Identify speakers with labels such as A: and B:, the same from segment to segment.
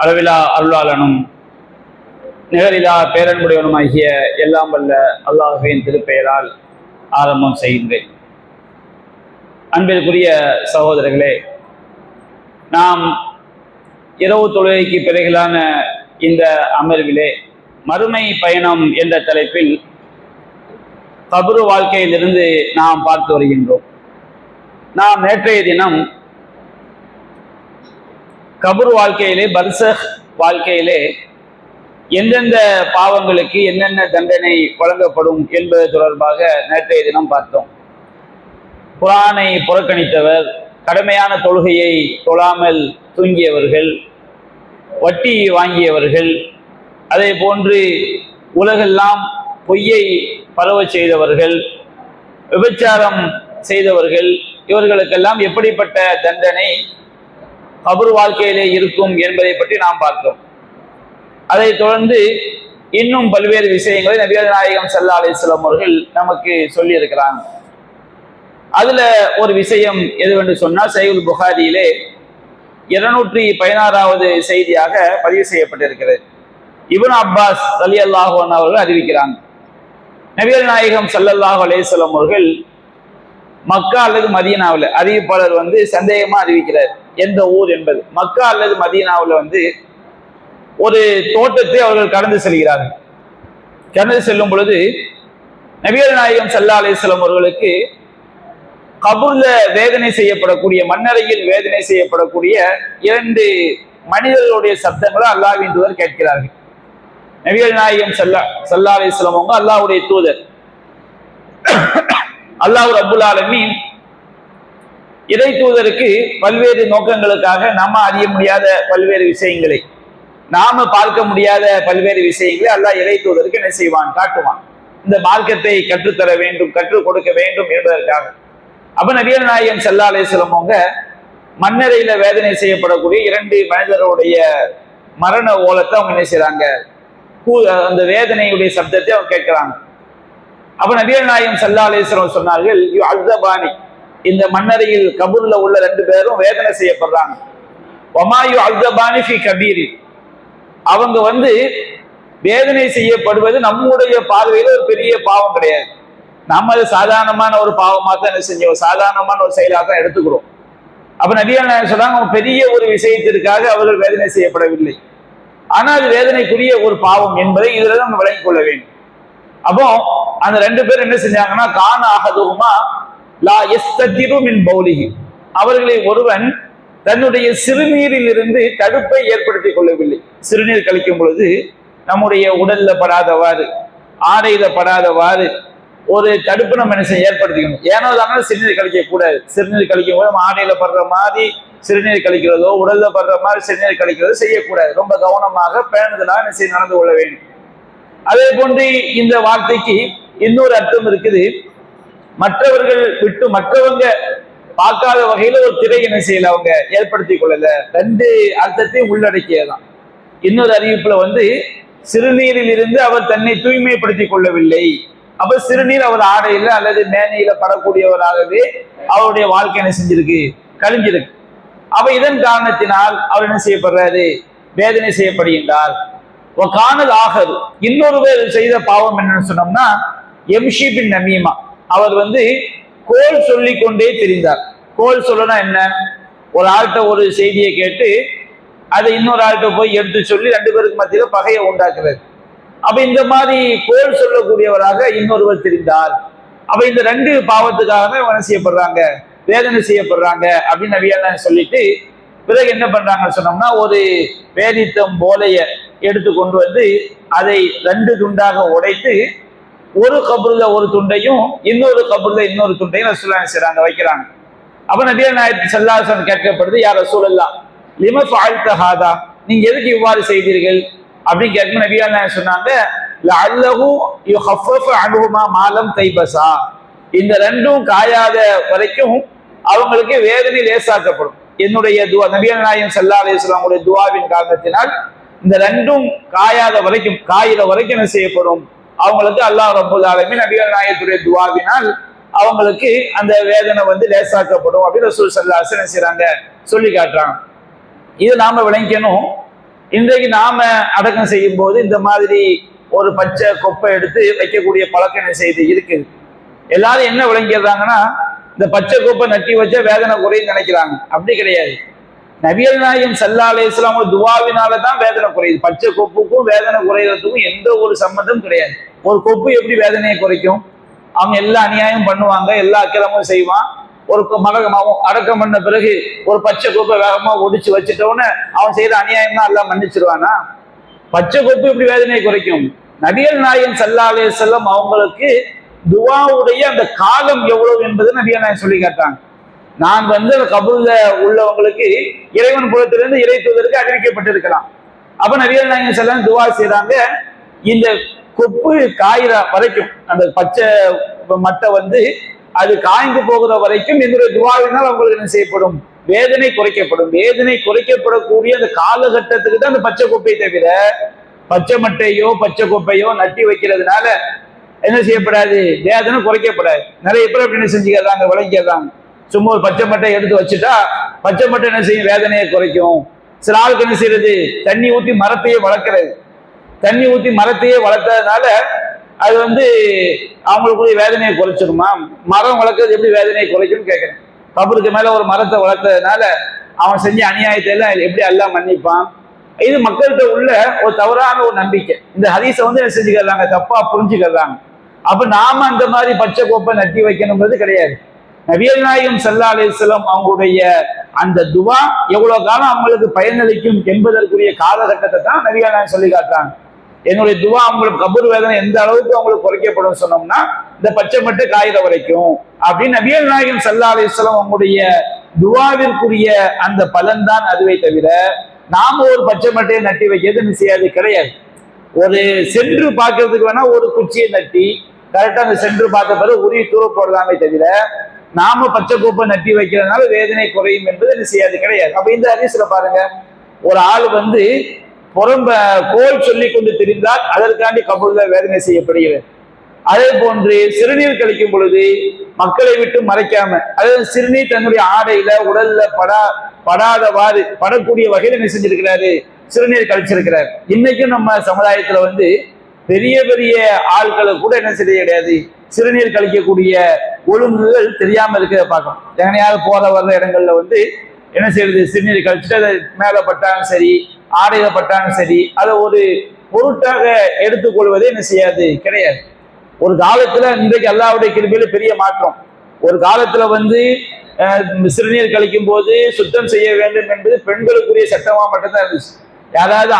A: அளவிலா அருளாளனும் நிகரிலா பேரன்புடையவனுமாகிய எல்லாம் வல்ல அல்லாஹ்வின் திருப்பெயரால் ஆரம்பம் செய்கின்றேன். அன்பிற்குரிய சகோதரர்களே, நாம் இரவு தொழுகைக்கு பிறகுலான இந்த அமர்விலே மறுமை பயணம் என்ற தலைப்பில் கபரு வாழ்க்கையிலிருந்து நாம் பார்த்து வருகின்றோம். நாம் நேற்றைய தினம் கபரு வாழ்க்கையிலே, பர்சக் வாழ்க்கையிலே எந்தெந்த பாவங்களுக்கு என்னென்ன தண்டனை வழங்கப்படும் என்பது தொடர்பாக நேற்றைய தினம் பார்த்தோம். குர்ஆனை புறக்கணித்தவர், கடமையான தொழுகையை தொழாமல் தூங்கியவர்கள், வட்டி வாங்கியவர்கள், அதே போன்று உலகெல்லாம் பொய்யை பரவ செய்தவர்கள், விபச்சாரம் செய்தவர்கள், இவர்களுக்கெல்லாம் எப்படிப்பட்ட தண்டனை கபர் வாழ்க்கையிலே இருக்கும் என்பதை பற்றி நாம் பார்த்தோம். அதைத் தொடர்ந்து இன்னும் பல்வேறு விஷயங்களை நபிகள் நாயகம் ஸல்லல்லாஹு அலைஹி வஸல்லம் அவர்கள் நமக்கு சொல்லி இருக்கிறாங்க. அதுல ஒரு விஷயம் எதுவென்று சொன்னால், சஹீஹுல் புகாரியிலே 216வது செய்தியாக பதிவு செய்யப்பட்டிருக்கிறது. இப்னு அப்பாஸ் ரலியல்லாஹு அன்ஹு அவர்கள் அறிவிக்கிறாங்க, நபிகள் நாயகம் ஸல்லல்லாஹு அலைஹி வஸல்லம் அவர்கள் மக்கா அல்லது மதீனாவில், அறிவிப்பாளர் சந்தேகமா அறிவிக்கிறார் எந்த ஊர் என்பது, மக்கா அல்லது மதீனாவில் ஒரு தோட்டத்தை அவர்கள் கடந்து செல்கிறார்கள். கடந்து செல்லும் பொழுது நபிகள் நாயகம் ஸல்லல்லாஹு அலைஹி வஸல்லம் அவர்களுக்கு கபூர்ல வேதனை செய்யப்படக்கூடிய, மண்ணறையில் வேதனை செய்யப்படக்கூடிய 2 மனிதர்களுடைய சப்தங்களை அல்லாஹ்வின் தூதர் கேட்கிறார்கள். நபிகள் நாயகம் ஸல்லல்லாஹு அலைஹி வஸல்லம் அவங்க அல்லாஹ்வுடைய தூதர், அல்லாஹ் ரப்புல் ஆலமீன் இறை தூதருக்கு பல்வேறு நோக்கங்களுக்காக நாம அறிய முடியாத பல்வேறு விஷயங்களை, நாம பார்க்க முடியாத பல்வேறு விஷயங்களை அல்லாஹ் இறை தூதருக்கு என்ன செய்வான், காட்டுவான். இந்த மார்க்கத்தை கற்றுத்தர வேண்டும், கற்றுக் கொடுக்க வேண்டும் என்பதற்காக. அப்ப நபிகள் நாயகம் ஸல்லல்லாஹு அலைஹி வஸல்லம் அவங்க மண்ணறையில வேதனை செய்யப்படக்கூடிய 2 மனிதருடைய மரண ஓலத்தை அவங்க என்ன செய்யறாங்க, அந்த வேதனையுடைய சப்தத்தை அவங்க கேட்கிறாங்க. அப்ப நபிகள் நாயகம் ஸல்லல்லாஹு அலைஹி வஸல்லம் சொன்னார்கள், யுஅஸபானி, இந்த மண்ணறையில் கபூர்ல உள்ள 2 பேரும் வேதனை செய்யப்படுறாங்க. வமா யுஅஸபானி ஃபீ கபீரி, அவங்க வேதனை செய்யப்படுவது நம்முடைய பார்வையில ஒரு பெரிய பாவம் கிடையாது. நாம அது சாதாரணமான ஒரு பாவமா தான் என்ன செஞ்சோம், சாதாரணமான ஒரு செயலாக தான் எடுத்துக்கிறோம். அப்ப நபிகள் நாயகம் சொல்றாங்க, பெரிய ஒரு விஷயத்திற்காக அவர்கள் வேதனை செய்யப்படவில்லை, ஆனா அது வேதனைக்குரிய ஒரு பாவம் என்பதை இதுல நம்ம விளங்கிக் கொள்ள வேண்டும். அப்போ அந்த 2 பேர் என்ன செஞ்சாங்கன்னா, கான அஹதுஹுமா லா யஸ்ததிரு மின் பௌலிஹி, அவர்களில் ஒருவன் தன்னுடைய சிறுநீரில் இருந்து தடுப்பை ஏற்படுத்திக் கொள்ளவில்லை. சிறுநீர் கழிக்கும் பொழுது நம்முடைய உடல்ல படாதவாறு, ஆடையில படாதவாறு ஒரு தடுப்பு நம்ம என்ன செய்ய ஏற்படுத்திக்கணும். ஏனோ தானே சிறுநீர் கழிக்க கூடாது. சிறுநீர் கழிக்கும் போது நம்ம ஆடையில படுற மாதிரி சிறுநீர் கழிக்கிறதோ, உடல்ல படுற மாதிரி சிறுநீர் கழிக்கிறதோ செய்யக்கூடாது. ரொம்ப கவனமாக பேணுதலாக என்ன செய்ய நடந்து கொள்ள வேண்டும். அதே போன்று இந்த வார்த்தைக்கு இன்னொரு அர்த்தம் இருக்குது. மற்றவர்கள் விட்டு மற்றவங்க பார்க்காத வகையில ஒரு திரை என்ன செய்யல, அவங்க ஏற்படுத்தி கொள்ளல. 2 அர்த்தத்தையும் உள்ளடக்கியதான். இன்னொரு அறிவிப்புல சிறுநீரில் இருந்து அவர் தன்னை தூய்மைப்படுத்திக் கொள்ளவில்லை. அப்ப சிறுநீர் அவர் ஆடையில அல்லது மேனையில படக்கூடியவராகவே அவருடைய வாழ்க்கை என்ன செஞ்சிருக்கு, கழிஞ்சிருக்கு. அப்ப இதன் காரணத்தினால் அவர் என்ன செய்யப்படுறாரு, வேதனை செய்யப்படுகின்றார். காணல் ஆகர், இன்னொருவர் செய்த பாவம் என்னன்னு சொன்னோம்னா, எம்ஷி பின் நமீமா, அவர் கோல் சொல்லி கொண்டே தெரிந்தார். கோல் சொல்லனா என்ன, ஒரு ஆள்கிட்ட ஒரு செய்தியை கேட்டு அதை இன்னொரு ஆள்கிட்ட போய் எடுத்து சொல்லி 2 பேருக்கு மத்தியில பகையை உண்டாக்குறது. அப்ப இந்த மாதிரி கோல் சொல்லக்கூடியவராக இன்னொருவர் தெரிந்தார். அப்ப இந்த 2 பாவத்துக்காக என்ன செய்யப்படுறாங்க, வேதனை செய்யப்படுறாங்க அப்படின்னு நபிகள் சொல்லிட்டு, பிறகு என்ன பண்றாங்கன்னு சொன்னோம்னா, ஒரு வேதித்தம் போலைய எடுத்து கொண்டு அதை 2 துண்டாக உடைத்து, ஒரு கபூர்ல ஒரு துண்டையும் இன்னொரு கபூர்ல இன்னொரு துண்டையும் ரசூலுல்லாஹி செய்றாங்க, வைக்கிறாங்க. அப்ப நபிகள் நாயகம் ஸல்லல்லாஹு அலைஹி வஸல்லம் கேட்கப்படுது, யா ரசூலல்லாஹ் லிம ஃபஅல்த ஹாதா, நீங்க எதுக்கு இவ்வாறு செய்தீர்கள் அப்படின்னு கேட்கும். நபிகள் நாயகம் சொன்னாங்க, லஅல்லஹு யுஹஃபஃப அன்ஹுமா மா லம் தைபஸா, இந்த 2ம் காயாத வரைக்கும் அவங்களுக்கு வேதனை லேசாக்கப்படும். என்னுடைய துவா, நபிகள் நாயகம் ஸல்லல்லாஹு அலைஹி வஸல்லம் உடைய துஆவின் காரணத்தினால் இந்த 2ம் காயாத வரைக்கும், காயிற வரைக்கும் என்ன செய்யப்படும், அவங்களுக்கு அல்லாஹ் ரப்புல் ஆலமீன் நபிகள் நாயகத்துடைய துஆவினால் அவங்களுக்கு அந்த வேதனை லேசாக்கப்படும் அப்படின்னு ரசூல் ஸல்லல்லாஹு அலைஹி வஸல்லம் செய்றாங்க, சொல்லி காட்டுறாங்க. இது நாம விளங்கணும். இன்றைக்கு நாம அடக்கம் செய்யும் போது இந்த மாதிரி ஒரு பச்சை கொப்பை எடுத்து வைக்கக்கூடிய பழக்கம் என்ன செய்து இருக்குது. எல்லாரும் என்ன விளங்கிடுறாங்கன்னா, இந்த பச்சை கொப்பை நட்டி வச்சா வேதனை குறையுன்னு நினைக்கிறாங்க. அப்படி கிடையாது. நபிகள் நாயகம் ஸல்லல்லாஹு அலைஹி வஸல்லம் துவாவினாலதான் வேதனை குறையுது. பச்சை கொப்புக்கும் வேதனை குறைகிறதுக்கும் எந்த ஒரு சம்மந்தம் கிடையாது. ஒரு கொப்பு எப்படி வேதனையை குறைக்கும்? அவங்க எல்லா அநியாயம் பண்ணுவாங்க, எல்லா அக்கிரமும் செய்வான். ஒரு மரகமாவும் அடக்கம் பண்ண பிறகு ஒரு பச்சை கொப்பை வேகமா ஒடிச்சு வச்சுட்டோன்னு அவன் செய்த அநியாயம்னா எல்லாம் மன்னிச்சிருவானா? பச்சை கொப்பு எப்படி வேதனையை குறைக்கும்? நபிகள் நாயகம் ஸல்லல்லாஹு அலைஹி வஸல்லம் அவங்களுக்கு துவாவுடைய அந்த காலம் எவ்வளவு என்பது நபிகள் நாயகம் சொல்லி காட்டாங்க. நான் அந்த கபூர்ல உள்ளவங்களுக்கு இறைவன் புறத்திலிருந்து இறை தூதருக்கு அறிவிக்கப்பட்டிருக்கலாம். அப்ப நபிகள் நாயகம் ஸல்லல்லாஹு துவா செய்யறாங்க, இந்த கொப்பு காயிற வரைக்கும், அந்த பச்சை மட்டை அது காய்ந்து போகிற வரைக்கும் என்னுடைய துவாவினால் அவங்களுக்கு என்ன செய்யப்படும்? வேதனை குறைக்கப்படும். வேதனை குறைக்கப்படக்கூடிய அந்த காலகட்டத்துக்கு தான் அந்த பச்சை கொப்பை தவிர பச்சை மட்டையோ பச்சை கொப்பையோ நட்டி வைக்கிறதுனால என்ன செய்யப்படாது? வேதனை குறைக்கப்படாது. நிறைய பேர் அப்படி என்ன செஞ்சுக்கிறாங்க, விளங்கிக்கிறாங்க. சும்மா ஒரு பச்சை மட்டை எடுத்து வச்சுட்டா பச்சை மட்டை என்ன செய்யும்? வேதனையை குறைக்கும். சில ஆளுக்கு என்ன செய்யறது? தண்ணி ஊற்றி மரத்தையே வளர்க்கிறது. தண்ணி ஊற்றி மரத்தையே வளர்த்ததுனால அது அவங்களுக்குரிய வேதனையை குறைச்சிருமா? மரம் வளர்க்கறது எப்படி வேதனையை குறைக்கும்னு கேட்கிறேன். கபருக்கு மேல ஒரு மரத்தை வளர்த்ததுனால அவன் செஞ்ச அநியாயத்தை எல்லாம் எப்படி எல்லாம் மன்னிப்பான்? இது மக்கள்கிட்ட உள்ள ஒரு தவறான ஒரு நம்பிக்கை. இந்த ஹதீஸை என்ன செஞ்சுக்கிறாங்க? தப்பா புரிஞ்சுக்கிறாங்க. அப்ப நாம அந்த மாதிரி பச்சை கோப்பை நட்டி வைக்கணுங்கிறது கிடையாது. நபிகள் நாயகம் ஸல்லல்லாஹு அலைஹி வஸல்லம் அவங்களுடைய அந்த துவா எவ்வளவு காலம் அவங்களுக்கு பயனளிக்கும் என்பதற்குரிய காலகட்டத்தை தான் நபிகள் நாயகம் சொல்லி காட்டுறாங்க. என்னுடைய துவா அவங்களுக்கு கபூர் வேதனை எந்த அளவுக்கு அவங்களுக்கு குறைக்கப்படும் சொன்னோம்னா, இந்த பச்சை மட்டை காயிற வரைக்கும் அப்படின்னு நபிகள் நாயகம் ஸல்லல்லாஹு அலைஹி வஸல்லம் அவங்களுடைய துவாவிற்குரிய அந்த பலன் தான் அதுவே தவிர நாம ஒரு பச்சை மட்டையை நட்டி வைக்கிறது செய்யாது கிடையாது. ஒரு சென்று பார்க்கறதுக்கு வேணா ஒரு குச்சியை நட்டி கரெக்டா அந்த சென்று பார்த்த பிறகு உரிய தூர போடுறாங்க தவிர நாம பச்சை கோப்பை நட்டி வைக்கிறதுனால வேதனை குறையும் என்பது என்ன செய்யாது கிடையாது. அப்ப இந்த ஹதீஸ்ல பாருங்க, ஒரு ஆள் புறம்ப கோல் சொல்லி கொண்டு தெரிந்தால் அதற்காண்டி கபூர்ல வேதனை செய்யப்படுகிறது. அதே போன்று சிறுநீர் கழிக்கும் பொழுது மக்களை விட்டு மறைக்காம, அதாவது சிறுநீர் தன்னுடைய ஆடையில உடல்ல படாதவாறு படக்கூடிய வகையில் என்ன செஞ்சிருக்கிறாரு? சிறுநீர் கழிச்சிருக்கிறார். இன்னைக்கும் நம்ம சமுதாயத்துல பெரிய பெரிய ஆட்களை கூட என்ன செய்ய கிடையாது, சிறுநீர் கழிக்கக்கூடிய ஒழுங்குகள் தெரியாம இருக்கிறத பார்க்கணும். எங்கனையாவது போற வர்ற இடங்கள்ல என்ன செய்யறது? சிறுநீர் கழிச்சுட்டு அதை மேல பட்டாலும் சரி, ஆடையில பட்டாலும் சரி, அதை ஒரு பொருட்டாக எடுத்துக்கொள்வதே என்ன செய்யாது கிடையாது. ஒரு காலத்துல இன்றைக்கு அல்லாஹ்வுடைய கிருபையில பெரிய மாற்றம். ஒரு காலத்துல சிறுநீர் கழிக்கும் போது சுத்தம் செய்ய வேண்டும் என்பது பெண்களுக்குரிய சட்டமா மட்டும்தான் இருந்துச்சு. யாராவது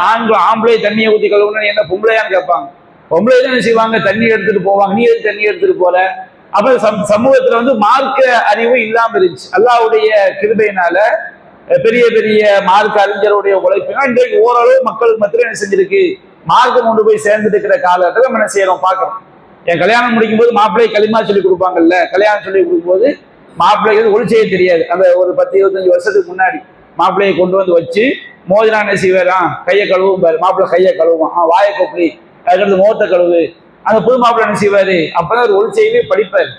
A: ஆம்பளை தண்ணியை ஊற்றி கழுவுன்னு என்ன பொம்பளையான்னு கேட்பாங்க. பொம்பளை தான் என்ன செய்வாங்க? தண்ணி எடுத்துட்டு போவாங்க. நீ எது தண்ணி எடுத்துட்டு போற? அப்ப சமூகத்துல மார்க்க அறிவு இல்லாம இருந்துச்சு. அல்லாஹ்வுடைய கிருபையினால பெரிய பெரிய மார்க்க அறிஞருடைய உழைப்புனா இன்றைக்கு ஓரளவு மக்களுக்கு மத்தியில என்ன செஞ்சிருக்கு? மார்க்கம் கொண்டு போய் சேர்ந்துட்டு இருக்கிற காலகட்டத்தில் நம்ம என்ன செய்யறோம் பார்க்கறோம். என் கல்யாணம் முடிக்கும் போது மாப்பிள்ளை களிமா சொல்லி கொடுப்பாங்கல்ல, கல்யாணம் சொல்லி கொடுக்கும் போது மாப்பிள்ளைக்கு ஒளி செய்ய தெரியாது. அந்த ஒரு 10-25 வருஷத்துக்கு முன்னாடி மாப்பிள்ளையை கொண்டு வச்சு மோதினா என்ன செய்வாராம்? கையை கழுவும் பாரு. மாப்பிள்ளை கையை கழுவும், வாயை கொப்பி, அதுக்கடுத்து முகத்தை கழுவு. அந்த புது மாப்பிள்ளை என்ன செய்வாரு? அப்பதான் ஒரு ஒளி செய்யவே படிப்பார்.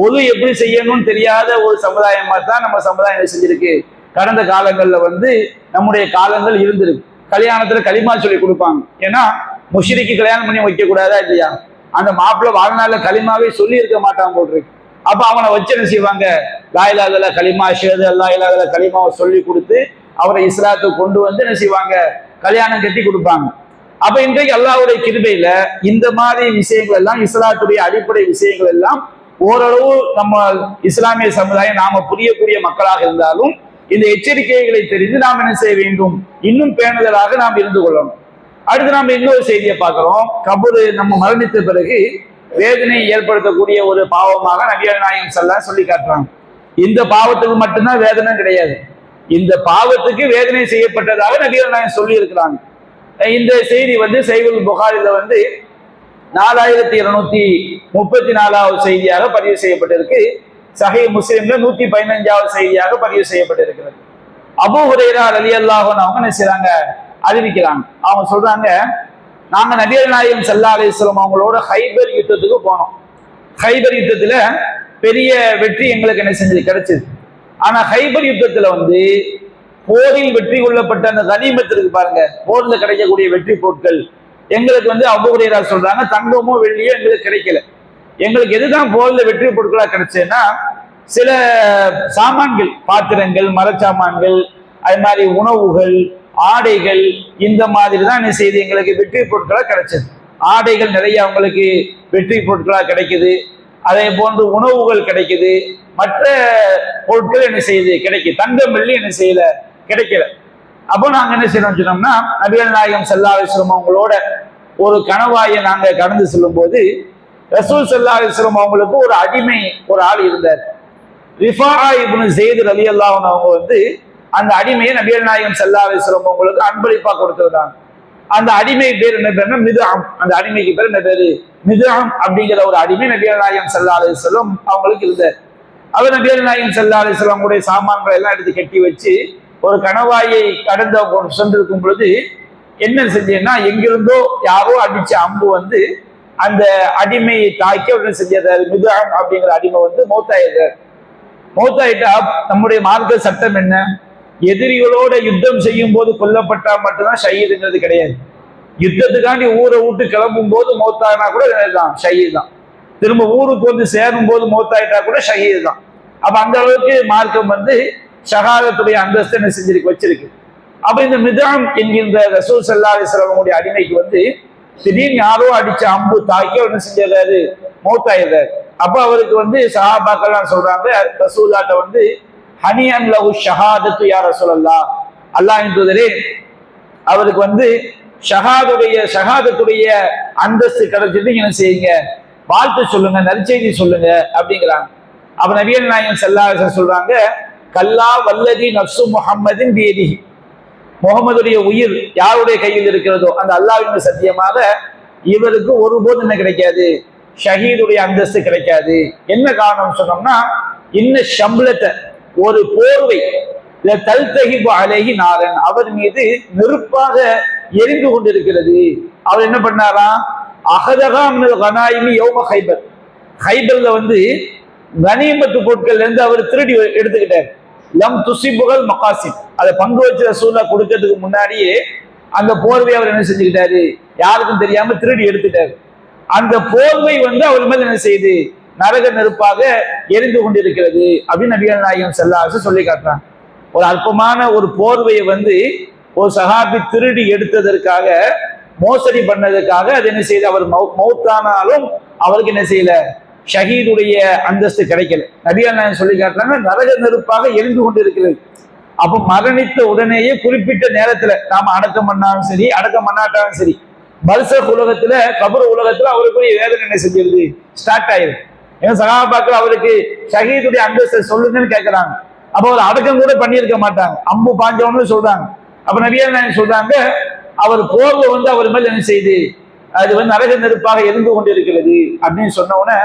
A: ஒளி எப்படி செய்யணும்னு தெரியாத ஒரு சமுதாயமா தான் நம்ம சமுதாயம் செஞ்சிருக்கு. கடந்த காலங்கள்ல நம்முடைய காலங்கள் இருந்திருக்கு. கல்யாணத்துல களிமா சொல்லி கொடுப்பாங்க. ஏன்னா முஷ்ரிக்கு கல்யாணம் பண்ணி வைக்க கூடாதா இல்லையா? அந்த மாப்பிள்ளை வாழ்நாள்ல களிமாவே சொல்லி இருக்க மாட்டான் போட்டிருக்கு. அப்ப அவனை வச்சு என்ன செய்வாங்க? லா இலாஹ இல்லல்லாஹ் களிமா, ஷஹது அல்லா இலாஹ இல்லல்லாஹ் களிமாவை சொல்லி கொடுத்து அவரை இஸ்லாத்துக்கு கொண்டு என்ன செய்வாங்க? கல்யாணம் கட்டி கொடுப்பாங்க. அப்ப இன்றைக்கு அல்லாஹ்வுடைய கிருபையில இந்த மாதிரி விஷயங்கள் எல்லாம், இஸ்லாத்துடைய அடிப்படை விஷயங்கள் எல்லாம் ஓரளவு நம்ம இஸ்லாமிய சமுதாயம் நாம புரியக்கூடிய மக்களாக இருந்தாலும் இந்த எச்சரிக்கைகளை தெரிந்து நாம் என்ன செய்ய வேண்டும்? இன்னும் பேணுதலாக நாம் இருந்து கொள்ளணும். அடுத்து நாம் இன்னொரு செய்தியை பார்க்கிறோம். கபூர் நம்ம மரணித்த பிறகு வேதனை ஏற்படுத்தக்கூடிய ஒரு பாவமாக நபிகள் நாயகம் ஸல்லல்லாஹு சொல்லி காட்டுறாங்க. இந்த பாவத்துக்கு மட்டும்தான் வேதனை கிடையாது, இந்த பாவத்துக்கு வேதனை செய்யப்பட்டதாக நபிகள் நாயகம் சொல்லி இருக்கிறாங்க. இந்த செய்தி சஹீஹுல் புகாரில 4234வது செய்தியாக பதிவு செய்யப்பட்டிருக்கு. சஹீஹ் முஸ்லிம்ல 115வது செய்தியாக பதிவு செய்யப்பட்டிருக்கிறது. அபூ ஹுரைரா ரலியல்லாஹு அன்ஹு என்ன செய்றாங்க? அறிவிக்கிறாங்க. அவங்க சொல்றாங்க, நாங்க நபிகள் நாயகம் ஸல்லல்லாஹு அலைஹி வஸல்லம் அவங்களோட ஹைபர் யுத்தத்துக்கு போனோம். ஹைபர் யுத்தத்துல பெரிய வெற்றி எங்களுக்கு என்ன செஞ்சது? கிடைச்சது. ஆனா ஹைபர் யுத்தத்துல போரில் வெற்றி கொள்ளப்பட்ட அந்த கனிமத் இருக்கு பாருங்க, போர்ல கிடைக்கக்கூடிய வெற்றி பொருட்கள் எங்களுக்கு வந்து அபூ ஹுரைரா சொல்றாங்க, தங்கமோ வெள்ளியோ எங்களுக்கு கிடைக்கல. எங்களுக்கு எதுதான் போர்ல வெற்றி பொருட்களா கிடைச்சதுன்னா சில சாமான்கள், பாத்திரங்கள், மரச்சாமான்கள், அது மாதிரி உணவுகள், ஆடைகள், இந்த மாதிரி தான் என்ன செய்யுது எங்களுக்கு வெற்றி பொருட்களா கிடைச்சது. ஆடைகள் நிறைய அவங்களுக்கு வெற்றி பொருட்களா கிடைக்குது, அதே போன்று உணவுகள் கிடைக்குது, மற்ற பொருட்கள் என்ன செய்யுது கிடைக்குது. தங்கம் வெள்ளி என்ன செய்யல, கிடைக்கல. அப்போ நாங்க என்ன செய்யணும் சொன்னோம்னா, நபிகள் நாயகம் ஸல்லல்லாஹு அலைஹி வஸல்லம் அவங்களோட ஒரு கணவாயை நாங்க கடந்து செல்லும் போது ரசூல் ஸல்லல்லாஹு அலைஹி வஸல்லம் அவங்களுக்கு ஒரு அடிமை ஒரு ஆள் இருந்தார். ரிஃபா இப்னு ஸைத் ரலியல்லாஹு அன்ஹு அவங்க வந்து அந்த அடிமையை நபிகள் நாயகம் ஸல்லல்லாஹு அலைஹி வஸல்லம் அவங்களுக்கு அன்பளிப்பா கொடுத்திருந்தாங்க. அந்த அடிமை பேர் என்ன பேருன்னா மிதுஅம். அந்த அடிமைக்கு பேர் என்ன பேரு? மிதுஅம் அப்படிங்கிற ஒரு அடிமை நபிகள் நாயகம் ஸல்லல்லாஹு அலைஹி வஸல்லம் அவங்களுக்கு இருந்தார். அவர் நபிகள் நாயகம் ஸல்லல்லாஹு அலைஹி வஸல்லம் அவங்களுடைய சாமான்களை எல்லாம் எடுத்து கட்டி வச்சு ஒரு கணவாயை கடந்து சென்றிருக்கும் பொழுது என்ன செஞ்சேன்னா, எங்கிருந்தோ யாரோ அடிச்ச அம்பு வந்து அந்த அடிமையை தாக்கி என்ன செஞ்சார், மிதுஅம் அப்படிங்கிற அடிமை வந்து மௌத்தாயிட்டார். மௌத்தாயிட்டா நம்முடைய மார்க்க சட்டம் என்ன? எதிரிகளோட யுத்தம் செய்யும் போது கொல்லப்பட்டா மட்டும்தான் ஷஹீதுங்கிறது கிடையாது. யுத்தத்துக்காண்டி ஊரை விட்டு கிளம்பும் போது மௌத்தாயினா கூட தான் ஷஹீத் தான். திரும்ப ஊருக்கு வந்து சேரும் போது மௌத்தாயிட்டா கூட ஷஹீத் தான். அப்ப அந்த அளவுக்கு மார்க்கம் வந்து ஷஹாதத்துடைய அந்தஸ்து என்ன செஞ்சிருக்கு, வச்சிருக்கு. அப்ப இந்த மிதுஅம் என்கின்ற ரசூல் ஸல்லல்லாஹு அலைஹி வஸல்லம் அடிமைக்கு வந்து திடீர்னு யாரோ அடிச்ச அம்பு தாக்கி என்ன செஞ்சாரு, மௌத்தாயிறாரு. அப்ப அவருக்கு வந்து சஹாபாக்கள்லாம் சொல்றாங்க, ரசூலுல்லாஹ்ட்ட வந்து ஹனியன் லஹு ஷஹாதத்து யா ரசூலல்லாஹ், அல்லாஹ்வின் தூதரே அவருக்கு வந்து ஷஹாதத்துடைய அந்தஸ்து கிடைச்சிட்டு என்ன செய்யுங்க, வாழ்த்து சொல்லுங்க, நற்செய்தி சொல்லுங்க அப்படிங்கிறாங்க. அப்ப நபிகள் நாயகம் ஸல்லல்லாஹு அலைஹி வஸல்லம் சொல்றாங்க, கல்லா வல்லதி நஃப்சு முஹம்மதின் பியதிஹி, முகமதுடைய உயிர் யாருடைய கையில் இருக்கிறதோ அந்த அல்லாஹ்வின் சத்தியமாக இவருக்கு ஒருபோதும் என்ன கிடைக்காது, ஷஹீதுடைய அந்தஸ்து கிடைக்காது. என்ன காரணம் சொன்னோம்னா, இன்ன ஷம்லத்தை, ஒரு போர்வை, தல்தஹிபு அலைஹி நாரன், அவர் மீது நெருப்பாக எரிந்து கொண்டிருக்கிறது. அவர் என்ன பண்ணாரா, அஹதகா மினல் கனாயிமி யௌம ஹைபர், ஹைபர்ல வந்து கனிமத்து பொருட்கள்ல இருந்து அவர் திருடி எடுத்துக்கிட்டார். லம் துசிபுகள் மகாசிப், அதை பங்கு வச்சு ரசூலுல்லாஹ் கொடுக்கிறதுக்கு முன்னாடியே அந்த போர்வை அவர் என்ன செஞ்சுக்கிட்டாரு, யாருக்கும் தெரியாம திருடி எடுத்துட்டாரு. அந்த போர்வை வந்து அவர் மேல என்ன செய்யுது, நரக நெருப்பாக எரிந்து கொண்டிருக்கிறது அப்படின்னு நபிகள் நாயகம் ஸல்லல்லாஹு அலைஹி வஸல்லம் சொல்லி காட்டுறாங்க. ஒரு அல்பமான ஒரு போர்வையை வந்து ஒரு சஹாபி திருடி எடுத்ததற்காக, மோசடி பண்ணதுக்காக அது என்ன செய்யுது, அவர் மௌத்தானாலும் அவருக்கு என்ன செய்யல, ஷஹீதுடைய அந்தஸ்து கிடைக்கல. நபிகள் நாயகம் சொல்லி காட்டுறாங்க, நரக நெருப்பாக எரிந்து கொண்டு இருக்கிறது. அப்ப மரணித்த உடனேயே குறிப்பிட்ட நேரத்துல நாம அடக்கம் பண்ணாலும் சரி, அடக்கம் பண்ணாட்டாலும் சரி, பல்சக் உலகத்துல, கபர் உலகத்துல அவருக்குரிய வேதனை என்ன செஞ்சிருது, ஸ்டார்ட் ஆயிருக்கு. ஏன்னா சகாபாக்கள் அவருக்கு ஷஹீதுடைய அந்தஸ்தை சொல்லுங்கன்னு கேட்கிறாங்க. அப்ப அவர் அடக்கம் கூட பண்ணியிருக்க மாட்டாங்க, அம்பு பாஞ்சவன்னு சொல்றாங்க. அப்ப நபிகள் நாயகம் சொல்றாங்க, அவர் போர்வை வந்து அவர் மேல என்ன செய்யுது, அது வந்து நரக நெருப்பாக எரிந்து கொண்டிருக்கிறது அப்படின்னு சொன்ன உடனே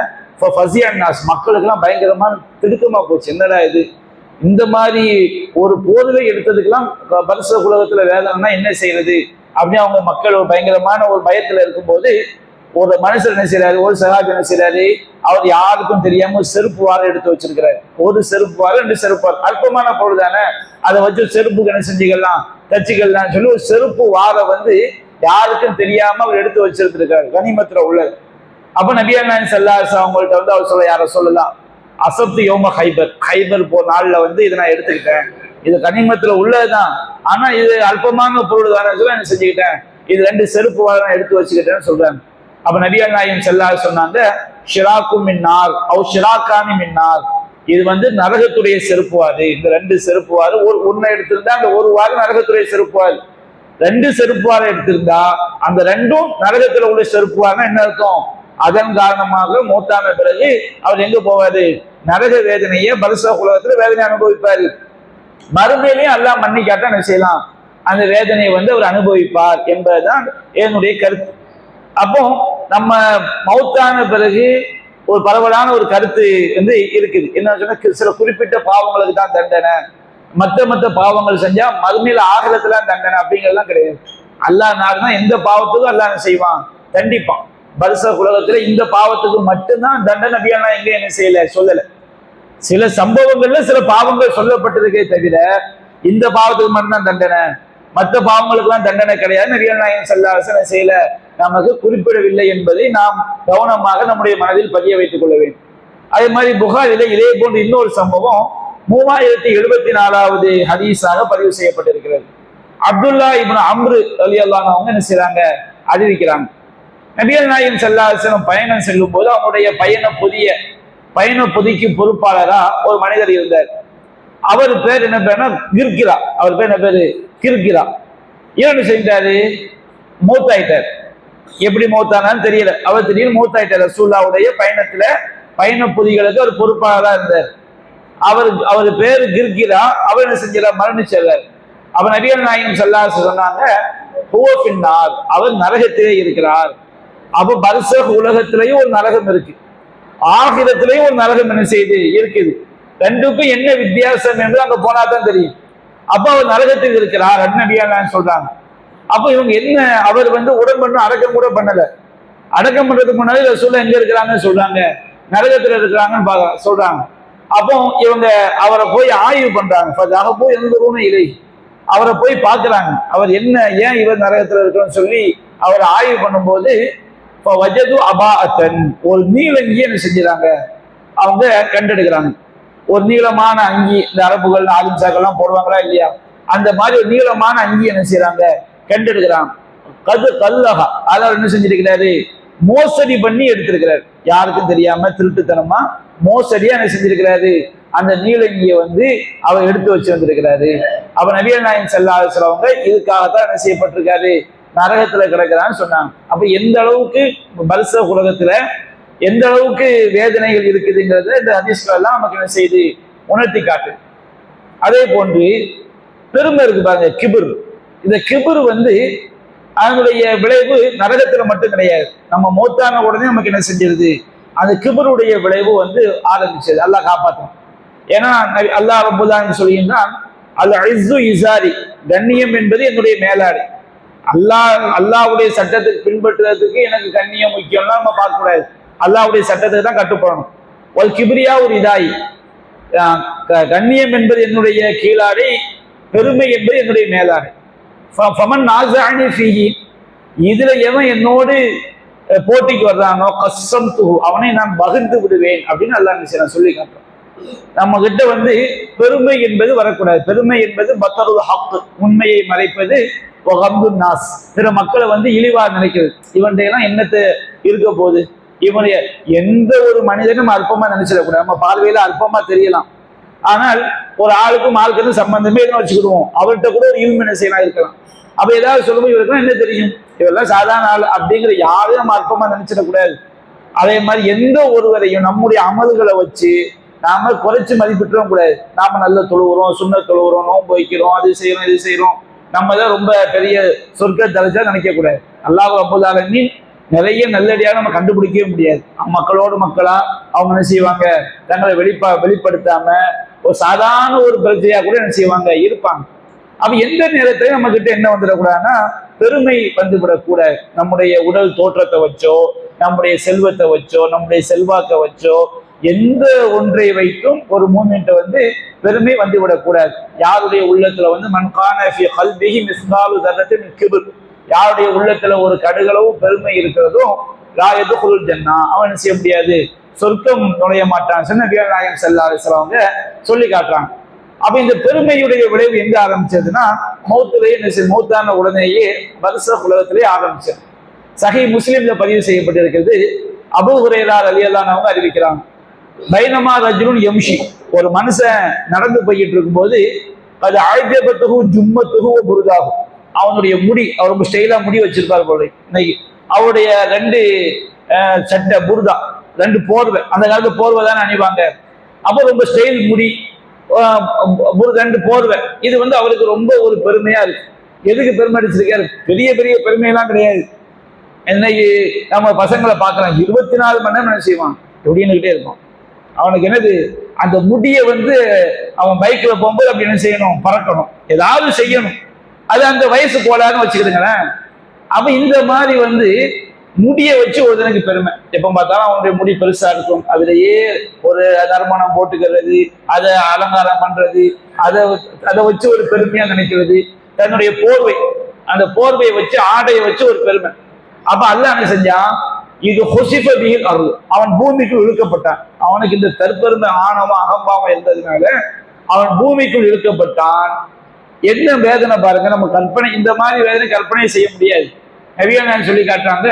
A: மக்களுக்கு எல்லாம் பயங்கரமா திடுக்கமா போச்சு. என்னடா இது, இந்த மாதிரி ஒரு போர்வை எடுத்ததுக்கெல்லாம் பரிச உலகத்துல வேதனைனா என்ன செய்யறது அப்படின்னு அவங்க மக்கள் பயங்கரமான ஒரு பயத்துல இருக்கும்போது ஒரு மனுஷர் என்ன செய்யறாரு, ஒரு சகாபி என்ன செய்யறாரு, அவர் யாருக்கும் தெரியாம ஒரு செருப்பு வாரம் எடுத்து வச்சிருக்கிறாரு. ஒரு செருப்பு வாரம், 2 செருப்பு வாரம், அல்பமான பொருள் தானே, அதை வச்சு செருப்புக்கு என்ன செஞ்சுக்கலாம், தச்சுக்கலாம் சொல்லி ஒரு செருப்பு வாரம் வந்து யாருக்கும் தெரியாம அவர் எடுத்து வச்சிருந்திருக்காரு, கனிமத்துல உள்ளது. அப்ப நபிகள் நாயகம் ஸல்லல்லாஹு அலைஹி வஸல்லம் அவங்கள்ட்ட வந்து அவர் சொல்ல, யார சொல்லலாம், அசப்து யௌம ஹைபர், ஹைபர் நாள்ல வந்து இதை நான் எடுத்துக்கிட்டேன், இது கனிமத்துல உள்ளதுதான், ஆனா இது அல்பமான பொருள் தானே என்ன செஞ்சுக்கிட்டேன், இது 2 செருப்பு வாரம் எடுத்து வச்சுக்கிட்டேன்னு சொல்றாங்க. அப்ப நபிகள் நாயகம் ஸல்லல்லாஹு அலைஹி வஸல்லம் சொன்னாங்க, ஷிராக்கு மின்னார் அவ் ஷிராக்கானி மின்னார், இது வந்து நரகத்துடைய செருப்புவாரு. இந்த 2 செருப்புவாரு ஒன்னு எடுத்திருந்தா அந்த ஒரு வாரம் நரகத்துடைய செருப்புவாரு, 2 செருப்புவாரம் எடுத்திருந்தா அந்த 2ம் நரகத்துல உள்ள செருப்புவாருன்னா என்ன அர்த்தம், அதன் காரணமாக மூத்தான பிறகு அவர் எங்க போவாரு, நரக வேதனையை பரிசக் உலகத்துல வேதனை அனுபவிப்பாரு. மறுமையிலையும் அல்லாஹ் மன்னிக்காட்ட என்ன செய்யலாம், அந்த வேதனையை வந்து அவர் அனுபவிப்பார் என்பதுதான் என்னுடைய கருத்து. அப்போ நம்ம மௌத்தான பிறகு ஒரு பரவலான ஒரு கருத்து வந்து இருக்குது. என்ன சொன்னா, சில குறிப்பிட்ட பாவங்களுக்கு தான் தண்டனை, மற்ற பாவங்கள் செஞ்சா மறுமையில ஆகிரத்துல தண்டனை அப்படிங்கிறதுலாம் கிடையாது. அல்லாஹ் நாடுனா எந்த பாவத்துக்கும் அல்லாஹ் செய்வான், தண்டிப்பான். பரிசக் உலகத்துல இந்த பாவத்துக்கு மட்டும்தான் தண்டனை நபியானா என்ன செய்யல, சொல்லல. சில சம்பவங்கள்ல சில பாவங்கள் சொல்லப்பட்டிருக்கே தவிர இந்த பாவத்துக்கு மட்டும்தான் தண்டனை, மற்ற பாவங்களுக்கெல்லாம் தண்டனை கிடையாது. நபிகள் நாயகம் ஸல்லல்லாஹு அலைஹி வஸல்லம் செய்யல நமக்கு குறிப்பிடவில்லை என்பதை நாம் கவனமாக நம்முடைய மனதில் பதிய வைத்துக் கொள்ள வேண்டும். அதே மாதிரி புகாரில இதே போன்று இன்னொரு சம்பவம் 3074வது ஹதீஸாக பதிவு செய்யப்பட்டிருக்கிறது. அப்துல்லா இப்னு அம்ரு ரலியல்லாஹு அன்ஹு அவங்க என்ன செய்றாங்க, அறிவிக்கிறாங்க. நபிகள் நாயகம் ஸல்லல்லாஹு அலைஹி வஸல்லம் பயணம் செல்லும் போது அவருடைய பயண பொதிக்கு பொறுப்பாளரா ஒரு மனிதர் இருந்தார். அவர் பேர் என்ன பேருனா கிர்கிரா. அவர் பேர் என்ன பேரு? கிர்கிரா. என்ன செஞ்சாரு? மூத்தாயிட்டார். எப்படி மூத்தானான்னு தெரியல. அவர் திடீர்னு மூத்தாயிட்டார். ரசூலுல்லாஹ்வுடைய பயண பொதிகளுக்கு அவர் பொறுப்பாளரா இருந்தார். அவர் பேரு கிர்கிரா. அவர் என்ன செஞ்சார்? மரணிச்சார். அவர் நபிகள் நாயகம் ஸல்லல்லாஹு அலைஹி வஸல்லம் சொன்னாங்க, ஹுவ ஃபின்னார், அவர் நரகத்திலே இருக்கிறார். அப்ப பர்சக் உலகத்திலேயும் ஒரு நரகம் இருக்கு, ஆகிரத்திலேயும் ஒரு நரகம் என்ன செய்து இருக்குது. ரெண்டுக்கும் என்ன வித்தியாசம் என்று அங்க போனா தான் தெரியும். அப்ப அவர் நரகத்தில் இருக்கிறார் நபிகள் சொல்றாங்க. அப்ப இவங்க என்ன, அவர் உடம்பு அடக்கம் கூட பண்ணல. அடக்கம் பண்றதுக்கு முன்னாடி ரசூலுல்லாஹ் எங்க இருக்கிறாங்கன்னு சொல்றாங்க, நரகத்துல இருக்கிறாங்கன்னு சொல்றாங்க. அப்போ இவங்க அவரை போய் ஆய்வு பண்றாங்க. போய் எந்த இல்லை, அவரை போய் பார்க்கிறாங்க. அவர் என்ன, ஏன் இவர் நரகத்துல இருக்கிறோன்னு சொல்லி அவர் ஆய்வு பண்ணும்போது வஜது அபாஅத்தன், ஒரு நீலங்கி என்ன செஞ்சுறாங்க, அவங்க கண்டெடுக்கிறாங்க. ஒரு நீளமான அங்கி, இந்த அரபுகள் ஆதிம்சாக்கள்லாம் போடுவாங்களா இல்லையா, அந்த மாதிரி ஒரு நீளமான அங்கி என்ன செய்யறாங்க, கண்டெடுக்கிறாங்க. கல்லகா, அதாவது என்ன செஞ்சிருக்கிறாரு, மோசடி பண்ணி எடுத்திருக்கிறார். யாருக்கும் தெரியாம திருட்டுத்தனமா மோசடியா என்ன செஞ்சிருக்கிறாரு, அந்த நீலங்கிய அவர் எடுத்து வச்சு வந்திருக்கிறாரு. அப்ப நபிகள் நாயகம் ஸல்லல்லாஹு அலைஹி வஸல்லம் அவங்க இதுக்காகத்தான் என்ன செய்யப்பட்டிருக்காரு, நரகத்துல கிடக்கிறான்னு சொன்னாங்க. அப்ப எந்த அளவுக்கு பர்சக் உலகத்துல எந்த அளவுக்கு வேதனைகள் இருக்குதுங்கிறத இந்த ஹதீஸ்கள் எல்லாம் நமக்கு என்ன செய்து உணர்த்தி காட்டு. அதே போன்று பெருமை இருக்கு பாருங்க, கிபிர். இந்த கிபிர் அதனுடைய விளைவு நரகத்துல மட்டும் கிடையாது, நம்ம மௌத்தான உடனே நமக்கு என்ன செஞ்சிருது, அந்த கிபிருடைய விளைவு ஆரம்பிச்சது. அல்லாஹ் காப்பாற்றும். ஏன்னா அல்லாஹ் ரப்பல் ஆலமீன் சொல்லுகின்றான், அல் இஸ்ஸு இஸாரி, கண்ணியம் என்பது என்னுடைய மேலாடை. அல்லாஹ்வுடைய சட்டத்துக்கு பின்பற்றுறதுக்கு எனக்கு கண்ணியம் முக்கியம்னா நம்ம பார்க்க கூடாது, அல்லாஹ்வுடைய சட்டத்துக்கு தான் கட்டுப்படணும். ஒரு கிபிரியா ஒரு இதாயி, கண்ணியம் என்பது என்னுடைய கீழாடை, பெருமை என்பது என்னுடைய மேலாடை. ஃபமன் நாஸஅனி ஃபீஹி, இதுல எவன் என்னோடு போட்டிக்கு வர்றானோ கஸ்ஸம்துஹு, அவனை நான் பகிர்ந்து விடுவேன் அப்படின்னு அல்லாஹ் சொல்லி காட்டுறான். நம்ம கிட்ட பெருமை என்பது வரக்கூடாது. பெருமை என்பது பத்தருல் ஹக், உண்மையை மறைப்பது, நாஸ், பிற மக்களை இழிவா நினைக்கிறது. இவன்டையெல்லாம் என்னத்தை இருக்க போகுது, இவனுடைய எந்த ஒரு மனிதனும் அற்பமா நினைச்சிடக்கூடாது. நம்ம பார்வையில அற்பமா தெரியலாம், ஆனால் ஒரு ஆளுக்கு சம்பந்தமே என்ன வச்சுக்கிடுவோம், அவர்கிட்ட கூட ஒரு இல்மு என்ன செய்யலாம் இருக்கலாம். அப்ப ஏதாவது சொல்லும்போது இவருக்குலாம் என்ன தெரியும், இவரெல்லாம் சாதாரண ஆள் அப்படிங்கிற யாரையும் நம்ம அற்பமா நினைச்சிடக்கூடாது. அதே மாதிரி எந்த ஒருவரையும் நம்முடைய அமல்களை வச்சு நாம குறைச்சு மதிப்பிட்டுறோம் கூடாது. நாம நல்ல தொழுகிறோம், சுண்ண தொழுகிறோம், நோன்பு வைக்கிறோம், அது செய்யறோம், இது செய்யறோம், நம்ம தான் ரொம்ப பெரிய சொர்க்க தலைச்சா நினைக்க கூடாது. அல்லாஹ் ரப்பல் ஆலமீன் நிறைய நல்லடியாக நம்ம கண்டுபிடிக்கவே முடியாது. மக்களோடு மக்களா அவங்க என்ன செய்வாங்க, தங்களை வெளிப்படுத்தாம ஒரு சாதாரண ஒரு பிரச்சனையா கூட என்ன செய்வாங்க, இருப்பாங்க. அப்ப எந்த நேரத்திலையும் நம்ம கிட்ட என்ன வந்துடக்கூடாதுன்னா, பெருமை வந்துவிடக்கூடாது. நம்முடைய உடல் தோற்றத்தை வச்சோ, நம்முடைய செல்வத்தை வச்சோ, நம்முடைய செல்வாக்கை வச்சோ, எந்த ஒன்றை வைத்தும் ஒரு மூமெண்ட் பெருமை வந்துவிடக்கூடாது. யாருடைய உள்ளத்துல மன்கான ஃபீ கல்பிஹி மிஸ்காலு தர்ரத்தின் மின் கிப்ர், யாருடைய உள்ளத்துல ஒரு கடுகளவு பெருமை இருக்கிறதோ லா யதுகுலுல் ஜன்னா, அவன் என்ன செய்ய முடியாது, சொர்க்கம் நுழைய மாட்டான். நபிகள் நாயகம் ஸல்லல்லாஹு அலைஹி வஸல்லம் அவங்க சொல்லி காட்டுறாங்க. அப்ப இந்த பெருமையுடைய விளைவு எங்க ஆரம்பிச்சதுன்னா, மௌத்தான உடனேயே பர்சக் உலகத்திலேயே ஆரம்பிச்சது. சஹீஹ் முஸ்லிம்ல பதிவு செய்யப்பட்டிருக்கிறது. அபூ ஹுரைரா ரலியல்லாஹு அன்ஹு அவங்க அறிவிக்கிறாங்க, பைனமா ரஜுலுன் யம்ஷி, ஒரு மனுஷன் நடந்து போய்கிட்டு இருக்கும்போது, அது ஆய்ஜபத்துஹு ஜும்மத்துஹு வ புர்தாஹு, அவனுடைய முடி, அவர் ரொம்ப ஸ்டைலா முடி வச்சிருப்பாரு போல இன்னைக்கு, அவருடைய 2 சட்டை புர்தா, 2 போர்வை, அந்த காலத்துல போர்வை தானே அணிவாங்க. அப்போ ரொம்ப ஸ்டைல் முடி, 2 போர்வை, இது அவருக்கு ரொம்ப ஒரு பெருமையா இருக்கு. எதுக்கு பெருமை அடிச்சிருக்காரு, பெரிய பெரிய பெருமையெல்லாம் கிடையாது. இன்னைக்கு நம்ம பசங்களை பார்க்கலாம், 24 மணி நேரம் என்ன செய்வான், எப்படின்னுகிட்டே இருப்பான். அவனுக்கு என்னது, அந்த முடியை அவன் பைக்ல போகும்போது அப்படி என்ன செய்யணும், பறக்கணும், ஏதாவது செய்யணும். அது அந்த வயசு போலான்னு வச்சுக்கிடுங்களேன். அப்ப இந்த மாதிரி முடியை வச்சு ஒருத்தனுக்கு பெருமை. எப்ப பார்த்தாலும் அவனுடைய முடி பெருசா இருக்கும், அதுலயே ஒரு நறுமணம் போட்டுக்கிறது, அதை அலங்காரம் பண்றது, அதை வச்சு ஒரு பெருமையா நினைக்கிறது. தன்னுடைய போர்வை, அந்த போர்வையை வச்சு ஆடையை வச்சு ஒரு பெருமை. அப்ப அல்லாஹ் என்ன செஞ்சான், இது ஹொசிஃப பிஹில் அருள், அவன் பூமிக்குள் இழுக்கப்பட்டான். அவனுக்கு இந்த தற்பெருமை ஆணவம் அகம்பாவம் இருந்ததுனால அவன் பூமிக்குள் இழுக்கப்பட்டான். என்ன வேதனை பாருங்க, நம்ம கற்பனை, இந்த மாதிரி வேதனை கற்பனை செய்ய முடியாது. நபிகள் சொல்லி காட்டுறாங்க,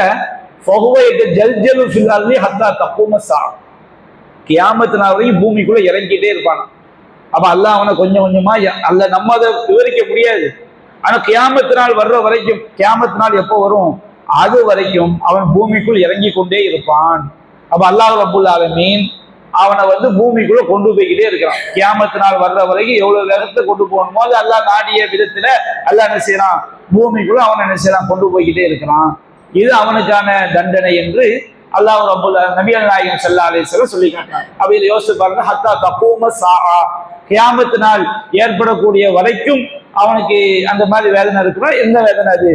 A: கியாமத்து நாள் வரைக்கும் பூமிக்குள்ள இறங்கிட்டே இருப்பான். அப்ப அல்லாஹ் அவனை கொஞ்சம் கொஞ்சமா, அல்ல நம்ம அதை விவரிக்க முடியாது. ஆனா கியாமத்து நாள் வர்ற வரைக்கும், கியாமத்து நாள் எப்போ வரும் அது வரைக்கும் அவன் பூமிக்குள் இறங்கி கொண்டே இருப்பான். அப்ப அல்லாஹ் ரப்புல் ஆலமீன் அவனை பூமிக்குள்ள கொண்டு போய்கிட்டே இருக்கிறான். கியாமத்து நாள் வர்ற வரைக்கும் எவ்வளவு வேகத்தை கொண்டு போகணுமோ அது அல்லாஹ் நாடிய விதத்துல அல்லாஹ் என்ன செய்யறான், பூமிக்குள்ள அவன் என்ன செய்யறான், கொண்டு போய்கிட்டே இருக்கிறான். இது அவனுக்கான தண்டனை என்று அல்லாஹ் ரப்புல் நபிகள் நாயகம் ஸல்லல்லாஹு அலைஹி வஸல்லம் சொல்லி காட்டினான். அப்ப இதை யோசிச்சு பாருங்க, ஹத்தா தகூம ஸாஆ, கியாமத்து நாள் ஏற்படக்கூடிய வரைக்கும் அவனுக்கு அந்த மாதிரி வேதனை இருக்குன்னா என்ன வேதனை அது?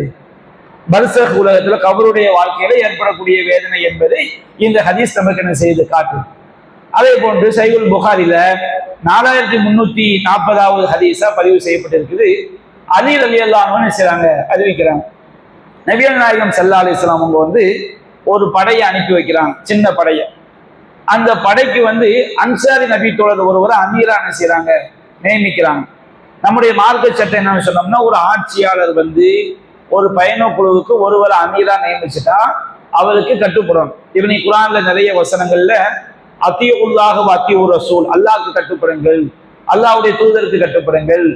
A: பர்சக் உலகத்துல கபருடைய வாழ்க்கையில ஏற்படக்கூடிய வேதனை என்பதை இந்த ஹதீஸ் நமக்கு என்ன செய்து காட்டும். அதே போன்று சஹீஹுல் புகாரில 4340வது ஹதீஸா பதிவு செய்யப்பட்டிருக்குது. அலி ரலியல்லாஹு அன்ஹு என்ன செய்றாங்க, அறிவிக்கிறாங்க, நபிகள் நாயகம் ஸல்லல்லாஹு அலைஹி வஸல்லம் அவங்க ஒரு படையை அனுப்பி வைக்கிறாங்க, சின்ன படையை. அந்த படைக்கு அன்சாரி நபி தோழர் ஒருவரை அமீரா என்ன செய்யறாங்க, நியமிக்கிறாங்க. நம்முடைய மார்க்க சட்டம் என்னன்னு சொன்னோம்னா, ஒரு ஆட்சியாளர் ஒரு பயண குழுவுக்கு ஒருவரை அமீரா நியமிச்சுட்டா அவருக்கு கட்டுப்படணும். இவனை குர்ஆன்ல நிறைய வசனங்கள்ல அத்தியுல்லாஹ் வ அத்தியுர் ரசூல், அல்லாஹ்வுக்கு கட்டுப்படுங்கள், அல்லாஹ்வுடைய தூதருக்கு கட்டுப்படுங்கள்,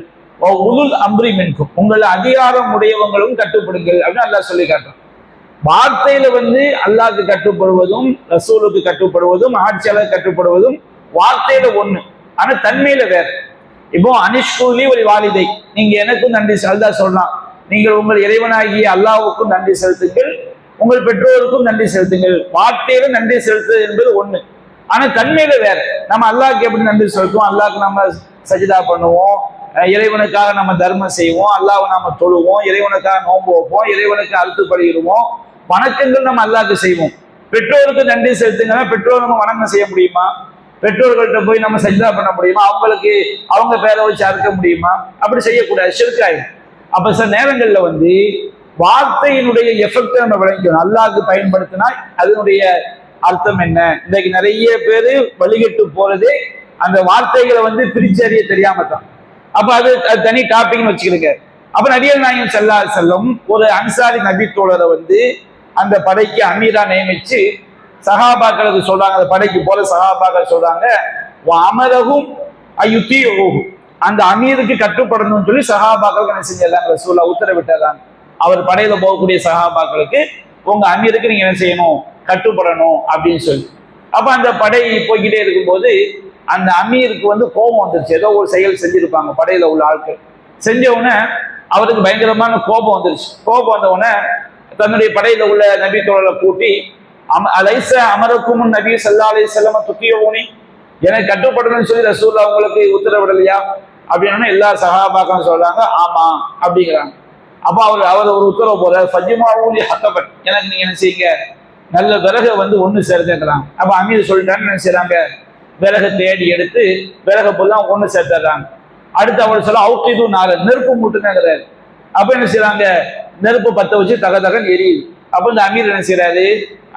A: உலுல் அம்ரி மின்கும், உங்கள் அதிகாரம் உடையவங்களும் கட்டுப்படுங்கள் அப்படின்னு அல்லாஹ் சொல்லி காட்டுறான். வார்த்தையில அல்லாஹ்வுக்கு கட்டுப்படுவதும் ரசூலுக்கு கட்டுப்படுவதும் ஆட்சியாளர் கட்டுப்படுவதும் வார்த்தையில ஒண்ணு, ஆனா தன்மையில வேற. இப்போ அனிஷ்குலி ஒரு வாலிதை, நீங்க எனக்கும் நன்றி அல்லாஹ் சொல்லலாம், நீங்கள் உங்கள் இறைவனாகிய அல்லாஹ்வுக்கும் நன்றி செலுத்துங்கள், உங்கள் பெற்றோருக்கும் நன்றி செலுத்துங்கள். வார்த்தையில நன்றி செலுத்து என்பது ஒண்ணு, ஆனா தன்மையில வேற. நம்ம அல்லாஹ்க்கு எப்படி நன்றி செலுத்துவோம், அல்லாஹ்க்கு நம்ம சஜிதா பண்ணுவோம், இறைவனுக்காக நம்ம தர்மம் செய்வோம், அல்லாஹ்வை நாம தொழுவோம், இறைவனுக்காக நோன்பு வைப்போம், இறைவனுக்கு அறுத்து பலியிடுவோம், வணக்கங்கள் நம்ம அல்லாஹ்க்கு செய்வோம். பெற்றோருக்கு நன்றி செலுத்துங்கன்னா பெற்றோர் நம்ம வணக்கம் செய்ய முடியுமா? பெற்றோர்கள்ட்ட போய் நம்ம சஜிதா பண்ண முடியுமா? அவங்களுக்கு அவங்க பேரை வச்சு அறுக்க முடியுமா? அப்படி செய்யக்கூடாது, ஷிர்காயிடும். அப்ப சில நேரங்கள்ல வார்த்தையினுடைய எஃபெக்ட் நம்ம விளங்கிக்கணும். அல்லாஹ்க்கு பயன்படுத்தினா அதனுடைய அர்த்தம் என்ன? இன்னைக்கு நிறைய பேரு வழிகட்டு போறதே அந்த வார்த்தைகளை பிரிச்சறிய தெரியாம தான். அப்ப அது தனி டாபிக்னு வச்சுக்கிடுங்க. அப்ப நபிகள் நாயகம் ஸல்லல்லாஹு அலைஹி வஸல்லம் ஒரு அன்சாரி நபி தோழரை அந்த படைக்கு அமீரா நியமிச்சு சஹாபாக்களுக்கு சொல்றாங்க, அந்த படைக்கு போற சஹாபாக்கள் சொல்றாங்க, அமரகும் அயுத்தியுஹு, அந்த அமீருக்கு கட்டுப்படணும்னு சொல்லி சஹாபாக்களுக்கு என்ன செஞ்சாங்க, ரசூலுல்லாஹ் உத்தரவிட்டாங்க. அவர் படையில போகக்கூடிய சஹாபாக்களுக்கு உங்க அமீருக்கு நீங்க என்ன செய்யணும், கட்டுப்படணும் அப்படின்னு சொல்லி. அப்ப அந்த படை போய்கிட்டே இருக்கும்போது அந்த அமீருக்கு கோபம் வந்துருச்சு. ஏதோ ஒரு செயல் செஞ்சிருப்பாங்க படையில உள்ள ஆட்கள், செஞ்ச உடனே அவருக்கு பயங்கரமான கோபம் வந்துருச்சு. கோபம் வந்த உடனே தன்னுடைய படையில உள்ள நபி தோழரை கூட்டி, அலைஸ அமரக்கும் நபி ஸல்லல்லாஹு அலைஹி வஸல்லம் துக்கியூனி, எனக்கு கட்டுப்படணும்னு சொல்லி ரசூலுல்லாஹ் உங்களுக்கு உத்தரவிடலையா அப்படின்னு எல்லா சஹாபாக்களும் சொல்றாங்க, ஆமா அப்படிங்கிறாங்க. அப்ப அவர் ஒரு உத்தரவு போற, ஃபஜ்மாஊலி ஹத்தபன், எனக்கு நீங்க என்ன செய்யுங்க, நல்ல விறகை ஒண்ணு சேர்த்துக்கிறாங்க. அப்ப அமீர் சொல்லிட்டான்னு என்ன செய்யறாங்க, விறகை தேடி எடுத்து விறகை பொல்லாம் ஒண்ணு சேர்த்துறாங்க. அடுத்து அவர் சொல்ல அவுக்கிது நார, நெருப்பு மூட்டுங்கிறாரு. அப்ப என்ன செய்யறாங்க, நெருப்பு பத்த வச்சு தகதகன் எரியுது. அப்ப இந்த அமீர் என்ன செய்யறாரு,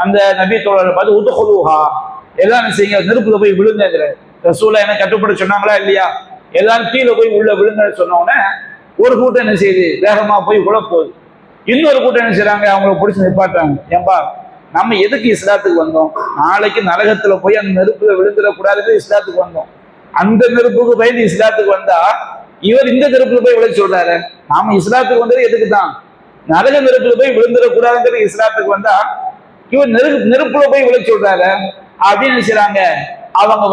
A: அந்த நபி தோழரை பார்த்து உதுகுலுஹா, எல்லாம் என்ன செய்யுங்க, நெருப்புல போய் விழுங்கிறாரு. ரசூலுல்லாஹ் என்ன கட்டுப்பட சொன்னாங்களா இல்லையா, எல்லாரும் கீழே போய் உள்ள விழுங்கன்னு சொன்ன உடனே ஒரு கூட்டம் என்ன செய்யுது, வேகமா போய் உள்ள போகுது. இன்னொரு கூட்டம் என்ன செய்யறாங்க, அவங்களை பிடிச்சி நிப்பாட்டுறாங்க. ஏன்பா, நம்ம எதுக்கு இஸ்லாத்துக்கு வந்தோம்? நாளைக்கு நரகத்துல போய் அந்த நெருப்புல விழுந்துடக்கூடாது, இஸ்லாத்துக்கு வந்தோம். அந்த நெருப்புக்கு பயந்து இஸ்லாத்துக்கு வந்தா இவர் இந்த நெருப்புல போய் விழ சொல்றாரு. நாம இஸ்லாத்துக்கு வந்தது எதுக்கு தான், நரக நெருப்புல போய் விழுந்துடக்கூடாதுங்கிறது இஸ்லாத்துக்கு வந்தா இவர் நெருப்புல போய் விழ சொல்றாரு அப்படின்னு செய்யறாங்க. அவங்க